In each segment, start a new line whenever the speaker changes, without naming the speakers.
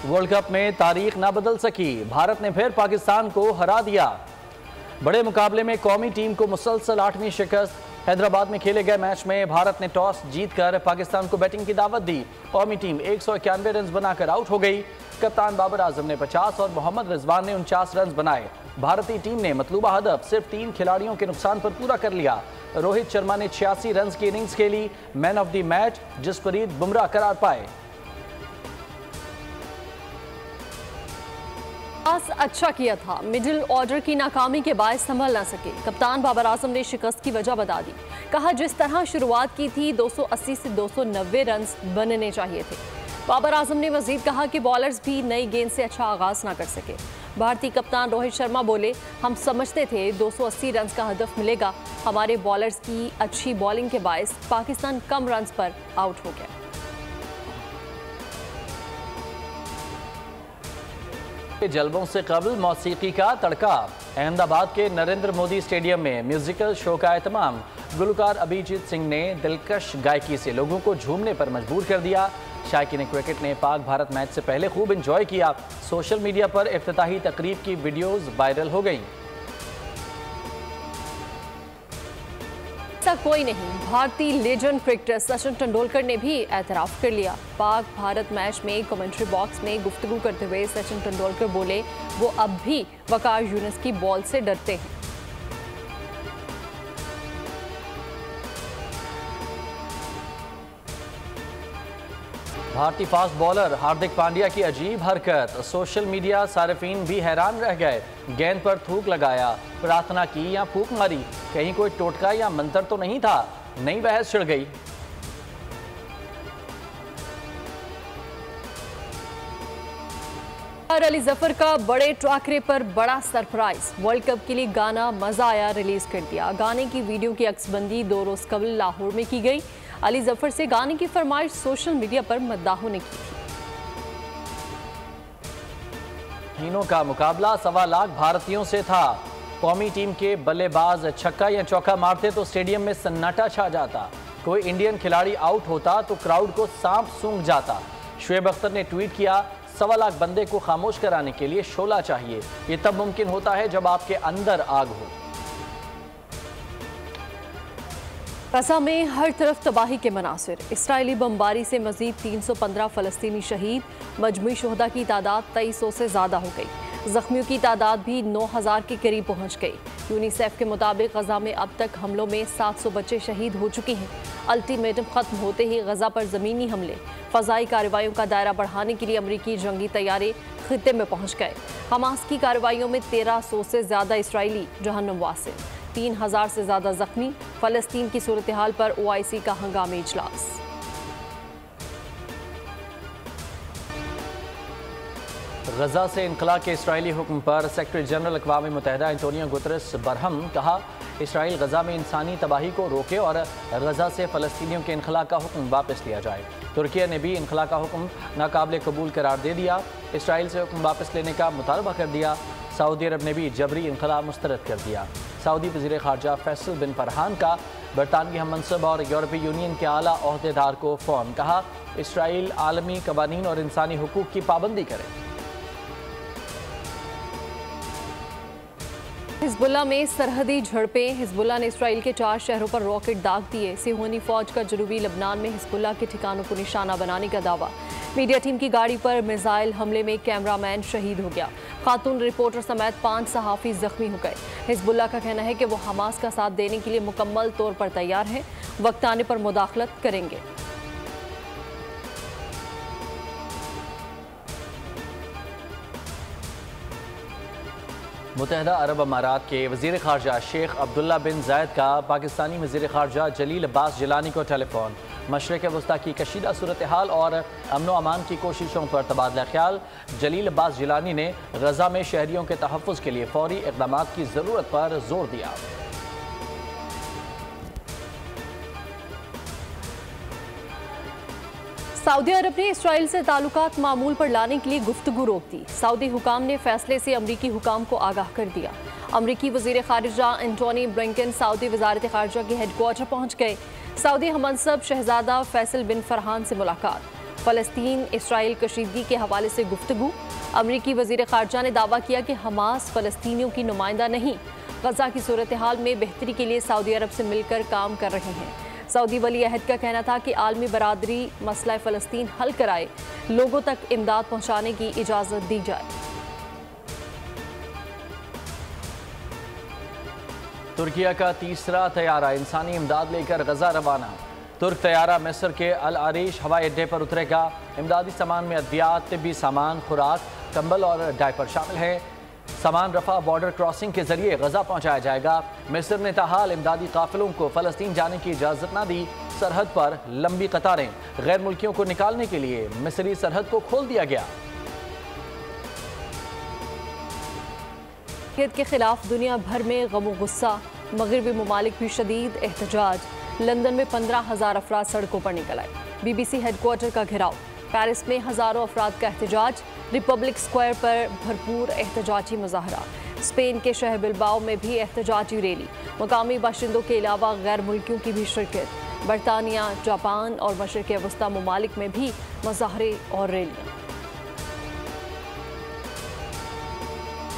World cup में तारीख ना बदल सकी, भारत ने फिर पाकिस्तान को हरा दिया। बड़े मुकाबले में कौमी टीम को मुसलसल 8वीं शिकस्त। हैदराबाद में खेले गए मैच में भारत ने टॉस जीतकर पाकिस्तान को बैटिंग की दावत दी। कौमी टीम 191 रन बनाकर आउट हो गई। कप्तान बाबर आजम ने 50 और मोहम्मद रिजवान ने 49 रन बनाए। भारतीय टीम ने मतलूबा हदफ सिर्फ 3 खिलाड़ियों के नुकसान पर पूरा कर लिया। रोहित शर्मा ने 86 रन की इनिंग्स खेली। Man of the match Jasprit Bumrah करार पाए।
अच्छा किया था, मिडिल ऑर्डर की नाकामी के बाद संभल ना सके। कप्तान बाबर आजम ने शिकस्त की वजह बता दी। कहा जिस तरह शुरुआत की थी 280 से 290 रन बनने चाहिए थे। बाबर आजम ने मजीद कहा कि बॉलर्स भी नई गेंद से अच्छा आगाज ना कर सके। भारतीय कप्तान रोहित शर्मा बोले, हम समझते थे 280 रन का हदफ मिलेगा। हमारे बॉलर्स की अच्छी बॉलिंग के बायस पाकिस्तान कम रन पर आउट हो गया।
जलवों से कबल मौसीकी का तड़का। अहमदाबाद के नरेंद्र मोदी स्टेडियम में म्यूजिकल शो का एहतमाम। गुलकार अभिजीत सिंह ने दिलकश गायकी से लोगों को झूमने पर मजबूर कर दिया। शायकीन क्रिकेट ने पाक भारत मैच से पहले खूब एंजॉय किया। सोशल मीडिया पर इफ्तिताही तकरीब की वीडियोस वायरल हो गईं।
ऐसा कोई नहीं, भारतीय लेजेंड क्रिकेटर सचिन तेंदुलकर ने भी एतराफ़ कर लिया। पाक भारत मैच में कमेंट्री बॉक्स में गुफ्तगू करते हुए सचिन तेंदुलकर बोले, वो अब भी वकार यूनुस की बॉल से डरते हैं।
भारतीय फास्ट बॉलर हार्दिक पांड्या की अजीब हरकत। सोशल मीडिया सार्फिन भी हैरान रह गए। गेंद पर थूक लगाया, प्रार्थना की या फूंक मारी, कहीं कोई टोटका या मंत्र तो नहीं था। नई बहस छिड़ गई।
अली जफर का बड़े टाकरे पर बड़ा सरप्राइज। वर्ल्ड कप के लिए गाना मजा आया रिलीज कर दिया। गाने की वीडियो की अक्सबंदी 2 रोज कबल लाहौर में की गई। अली जफर से गाने की फरमाइश सोशल मीडिया पर मद्दाहों ने की थी।
तीनों का मुकाबला 1.25 लाख भारतीयों से था। कौमी टीम के बल्लेबाज छक्का या चौका मारते तो स्टेडियम में सन्नाटा छा जाता। कोई इंडियन खिलाड़ी आउट होता तो क्राउड को सांप सूंघ जाता। शुएब अख्तर ने ट्वीट किया, 1.25 लाख बंदे को खामोश कराने के लिए शोला चाहिए। ये तब मुमकिन होता है जब आपके अंदर आग हो।
गजा में हर तरफ तबाही के मनासिर। इसराइली बमबारी से मजीद 315 फलस्तीनी शहीद। मजमूई शोहदा की तादाद 2300 से ज़्यादा हो गई। जख्मियों की तादाद भी 9000 के करीब पहुँच गई। यूनिसेफ के मुताबिक गजा में अब तक हमलों में 700 बच्चे शहीद हो चुके हैं। अल्टीमेटम ख़त्म होते ही गजा पर ज़मीनी हमले, फ़ज़ाई कार्रवाइयों का दायरा बढ़ाने के लिए अमरीकी जंगी तैयारे खित्ते में पहुँच गए। हमास की कार्रवाइयों में 1300 से ज़्यादा इसराइली जहन्नुम वासिल, 3000 से ज़्यादा जख्मी। फ़लस्तीन की सूरत हाल पर OIC का हंगामी इजलास।
गजा से इनखला के इसराइली हुक्म पर secretary general अक़वाम मुत्तहिदा Antonio Guterres Barham. कहा, इसराइल गजा में इंसानी तबाही को रोके और गजा से फ़लस्तीनियों के इनखला का हुक्म वापस लिया जाए। तुर्की ने भी इनखला का हुक्म नाकाबिल कबूल करार दे दिया। इसराइल से हुक्म वापस लेने का मुतालबा कर दिया। सऊदी अरब ने भी जबरी इनखला मुस्तरद कर दिया। सऊदी वज़ीर ख़ारजा फैसल बिन फरहान का बरतानवी हममनसब और यूरोपीय यूनियन के आला ओहदेदार को फ़ोन। कहा, इसराइल आलमी कवानीन और इंसानी हुकूक की पाबंदी करे।
हिजबुल्लाह में सरहदी झड़पें। हिजबुल्लाह ने इसराइल के 4 शहरों पर रॉकेट दाग दिए। सिहोनी फौज का जनूबी लबनान में हिजबुल्लाह के ठिकानों को निशाना बनाने का दावा। मीडिया टीम की गाड़ी पर मिसाइल हमले में कैमरामैन शहीद हो गया। खातून रिपोर्टर समेत 5 सहाफ़ी जख्मी हो गए। हिजबुल्लाह का कहना है कि वो हमास का साथ देने के लिए मुकम्मल तौर पर तैयार है, वक्त आने पर मुदाखलत करेंगे।
मुत्तहिदा अरब अमारात के वज़ीर ख़ारजा शेख अब्दुल्ला बिन जायद का पाकिस्तानी वज़ीर ख़ारजा जलील अब्बास जिलानी को टेलीफोन। मशरिक़ वस्ता की कशीदा सूरत हाल और अमन व अमान की कोशिशों पर तबादला ख्याल। जलील अब्बास जिलानी ने गजा में शहरियों के तहफ़्फ़ुज़ के लिए फ़ौरी इक़दाम की ज़रूरत पर जोर दिया।
सऊदी अरब ने इसराइल से ताल्लुकात मामूल पर लाने के लिए गुफ्तगू रोक दी। सऊदी हुकाम ने फैसले से अमरीकी हुकाम को आगाह कर दिया। अमरीकी वज़ीर ख़ारिजा एंटोनी ब्लिंकन सऊदी वज़ारत ख़ारिजा के हेडक्वार्टर पहुँच गए। सऊदी हममनसब शहजादा फैसल बिन फरहान से मुलाकात। फ़लस्तीन इसराइल कशीदगी के हवाले से गुफ्तगू। अमरीकी वज़ीर ख़ारजा ने दावा किया कि हमास फ़लस्तीनियों की नुमाइंदा नहीं, गजा की सूरत हाल में बेहतरी के लिए सऊदी अरब से मिलकर काम कर रहे हैं। सऊदी वली अहद का कहना था कि आलमी बरादरी मसला फ़लस्तीन हल कराए, लोगों तक इमदाद पहुँचाने की इजाज़त दी जाए।
तुर्किया का तीसरा तैयारा इंसानी इमदाद लेकर गजा रवाना। तुर्क तैयारा मिस्र के अल आरिश हवाई अड्डे पर उतरेगा। इमदादी सामान में अद्वियात, तिब्बी सामान, खुराक, कंबल और डायपर शामिल है। सामान रफा बॉर्डर क्रॉसिंग के जरिए गजा पहुंचाया जाएगा। मिस्र ने ताहाल इमदादी काफिलों को फ़लस्तीन जाने की इजाज़त न दी। सरहद पर लंबी कतारें, गैर मुल्कियों को निकालने के लिए मिस्री सरहद को खोल दिया गया।
के खिलाफ दुनिया भर में गम गुस्सा, मगरबी ममालिक भी शदीद एहतजाज। लंदन में 15,000 अफराद सड़कों पर निकल आए। BBC हेडक्वार्टर का घेराव। पेरिस में हज़ारों अफराद का एहतजाज। रिपब्लिक स्क्वायर पर भरपूर एहतजाजी मुजाहरा। स्पेन के शहर बिलबाओ में भी एहतजाजी रैली। मकामी बाशिंदों के अलावा गैर मुल्कियों की भी शिरकत। बरतानिया, जापान और मशरिक़ वस्ता ममालिक में भी मुजाहरे और रैलियाँ।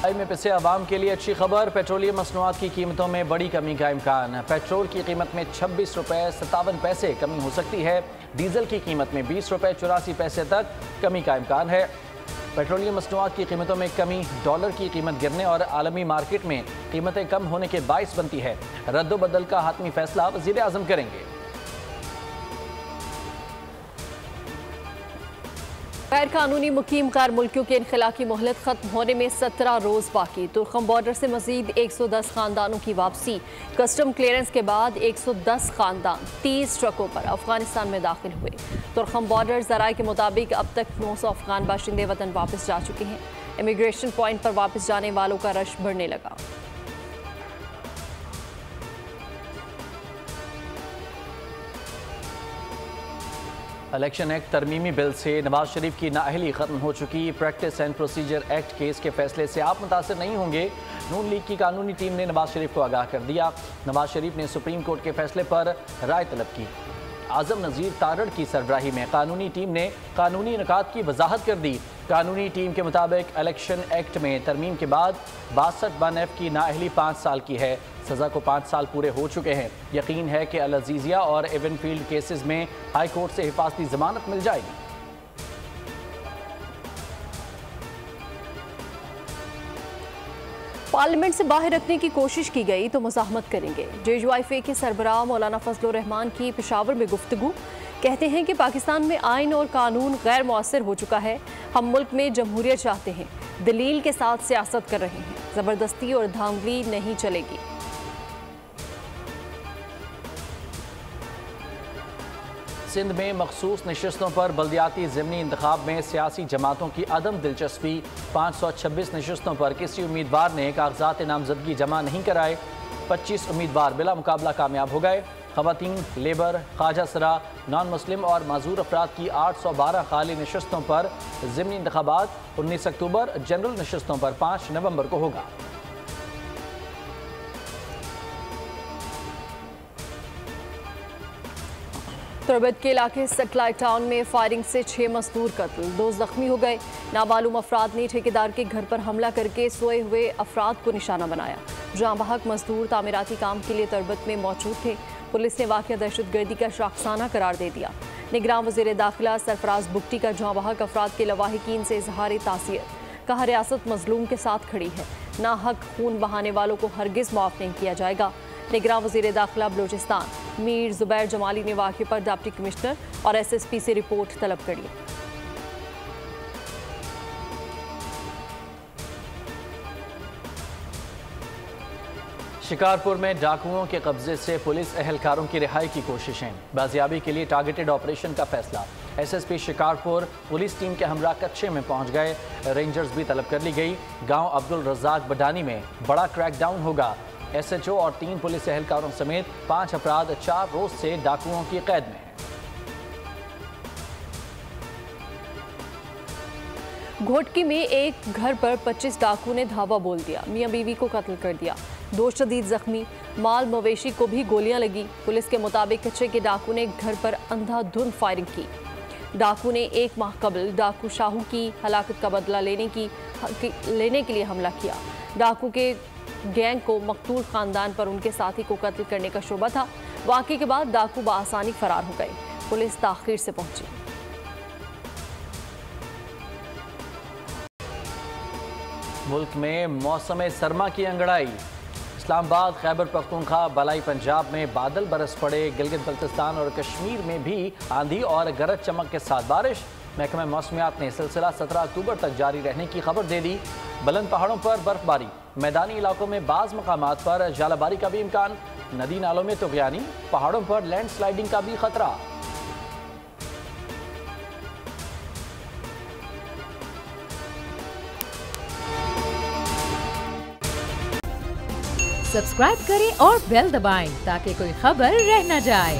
में पिसे अवाम के लिए अच्छी खबर। पेट्रोलियम मसनूआत की कीमतों में बड़ी कमी का इम्कान। पेट्रोल की कीमत में 26 रुपये 57 पैसे कमी हो सकती है। डीजल की कीमत में 20 रुपये 84 पैसे तक कमी का इम्कान है। पेट्रोलियम मसनूआत की कीमतों में कमी डॉलर की कीमत गिरने और आलमी मार्केट में कीमतें कम होने के बाइस बनती है। रद्दोबदल का हातमी फैसला वज़ीर आज़म करेंगे।
गैर कानूनी मुकीम गैर मुल्कियों के इनखला की मोहलत खत्म होने में 17 रोज़ बाकी। तुर्खम बॉर्डर से मजीद 110 खानदानों की वापसी। कस्टम क्लियरेंस के बाद 110 खानदान 30 ट्रकों पर अफगानिस्तान में दाखिल हुए। तुर्खम बॉर्डर ज़राए के मुताबिक अब तक 900 अफगान बाशिंदे वतन वापस जा चुके हैं। इमिग्रेशन पॉइंट पर वापस जाने वालों का रश बढ़ने लगा।
इलेक्शन एक्ट तरमीमी बिल से नवाज शरीफ की नाअहली खत्म हो चुकी। Practice and procedure act case के फैसले से आप मुतासर नहीं होंगे। नून लीग की कानूनी टीम ने नवाज शरीफ को आगाह कर दिया। नवाज शरीफ ने सुप्रीम कोर्ट के फैसले पर राय तलब की। आजम नज़ीर तारड़ की सरबराही में कानूनी टीम ने कानूनी निकात की वजाहत कर दी। कानूनी टीम के मुताबिक इलेक्शन एक्ट में तरमीम के बाद 62(1)(f) की नाअहली 5 साल की है। सज़ा को 5 साल पूरे हो चुके हैं। यकीन है कि अल अजीज़िया और एवनफील्ड केसेस में हाई कोर्ट से हिफाजती जमानत मिल जाएगी।
पार्लियामेंट से बाहर रखने की कोशिश की गई तो मुज़ाहमत करेंगे। JUIFA के सरबराह मौलाना फजलुर रहमान की पेशावर में गुफ्तगू। कहते हैं कि पाकिस्तान में आइन और कानून गैर मुअस्सर हो चुका है। हम मुल्क में जमहूरियत चाहते हैं, दलील के साथ सियासत कर रहे हैं। ज़बरदस्ती और धांधली नहीं चलेगी।
सिंध में मखसूस नशस्तों पर बल्दियाती ज़िमनी इंतखाब में सियासी जमातों की अदम दिलचस्पी। 526 नशस्तों पर किसी उम्मीदवार ने कागजात नामजदगी जमा नहीं कराए। 25 उम्मीदवार बिला मुकाबला कामयाब हो गए। ख़वातीन, लेबर, ख्वाजा सरा, नॉन मुस्लिम और माजूर अफराद की 812 खाली नशस्तों पर ज़िमनी इंतखाबात 19 अक्टूबर, जनरल नशस्तों पर 5 नवंबर को होगा।
तुरबत के इलाके सेटेलाइट टाउन में फायरिंग से 6 मजदूर कत्ल, 2 जख्मी हो गए। नामालूम अफराद ने ठेकेदार के घर पर हमला करके सोए हुए अफराद को निशाना बनाया। जहां बहक मजदूर तामीराती काम के लिए तुरबत में मौजूद थे। पुलिस ने वाक़या दहशतगर्दी का शाखसाना करार दे दिया। निगरान वज़ीर दाखिला सरफराज बुगटी का जहां बहक अफराद के लवाहिकीन से इजहार तासियत। कहा, रियासत मजलूम के साथ खड़ी है। ना हक खून बहाने वालों को हरगिज़ माफ़ नहीं किया जाएगा। निगरान वज़ीर दाखिला बलूचिस्तान मीर जुबैर जमाली ने वाक़े पर डिप्टी कमिश्नर और SSP से रिपोर्ट तलब करी।
शिकारपुर में डाकुओं के कब्जे से पुलिस एहलकारों की रिहाई की कोशिशें। बाजियाबी के लिए टारगेटेड ऑपरेशन का फैसला। SSP शिकारपुर पुलिस टीम के हमरा कच्चे में पहुंच गए। रेंजर्स भी तलब कर ली गई। गांव अब्दुल रज़ाक बडानी में बड़ा क्रैकडाउन होगा। SHO और 3 पुलिस एहलकारों समेत 5 अफराद 4 रोज से डाकुओं की कैद में हैं।
घोटकी में एक घर पर 25 डाकू ने धावा बोल दिया। मियां बीवी को कत्ल कर दिया। 2 शदीद जख्मी। माल मवेशी को भी गोलियां लगी। पुलिस के मुताबिक कच्चे के डाकू ने घर पर अंधाधुंध फायरिंग की। डाकू ने 1 माह कबल डाकू शाहू की हलाकत का बदला लेने के लिए हमला किया। डाकू के गैंग को मकतूल खानदान पर उनके साथी को कत्ल करने का शुबा था। वाक़े के बाद डाकू बआसानी फरार हो गए। पुलिस ताख़ीर से पहुंची।
मुल्क में मौसम सरमा की अंगड़ाई। इस्लामाबाद, खैबर पख्तूनख्वा, बलाई पंजाब में बादल बरस पड़े। गिलगित बल्तिस्तान और कश्मीर में भी आंधी और गरज चमक के साथ बारिश। महकमा मौसमियात ने सिलसिला 17 अक्टूबर तक जारी रहने की खबर दे दी। बुलंद पहाड़ों पर बर्फबारी, मैदानी इलाकों में बाज़ मकामात पर जालाबारी का भी इम्कान। नदी नालों में तुग़यानी, पहाड़ों पर लैंडस्लाइडिंग का भी खतरा।
सब्सक्राइब करें और बेल दबाएं ताकि कोई खबर रह न जाए।